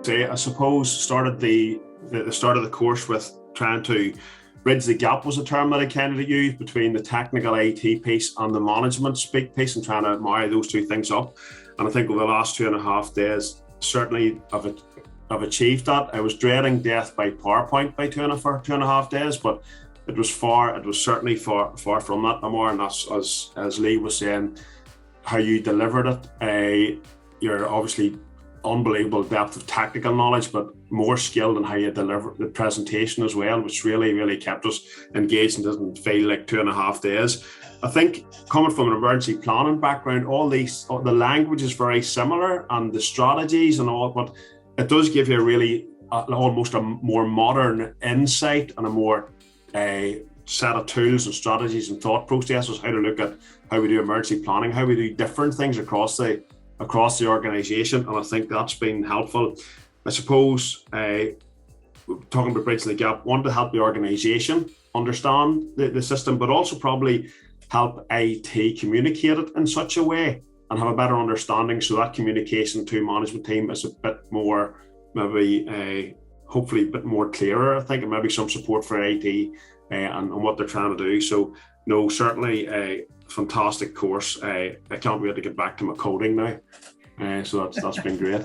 say, I suppose, started the start of the course with trying to bridge the gap was a term that I kind of used between the technical IT piece and the management speak piece, and trying to marry those two things up. And I think over the last 2.5 days, certainly I've achieved that. I was dreading death by PowerPoint by 2.5 days, but it was certainly far from that, Amar. And that's, as Lee was saying, how you delivered it. You're obviously unbelievable depth of technical knowledge, but more skilled in how you deliver the presentation as well, which really kept us engaged and doesn't feel like 2.5 days. I think coming from an emergency planning background, the language is very similar and the strategies and all, but it does give you almost a more modern insight and a more set of tools and strategies and thought processes, how to look at how we do emergency planning, how we do different things across the organisation, and I think that's been helpful. I suppose, talking about bridging the gap, want to help the organisation understand the system, but also probably help IT communicate it in such a way and have a better understanding, so that communication to management team is a bit more, maybe hopefully a bit more clearer, I think, and maybe some support for IT and what they're trying to do. So no, certainly a fantastic course. I can't wait to get back to my coding now. So that's been great.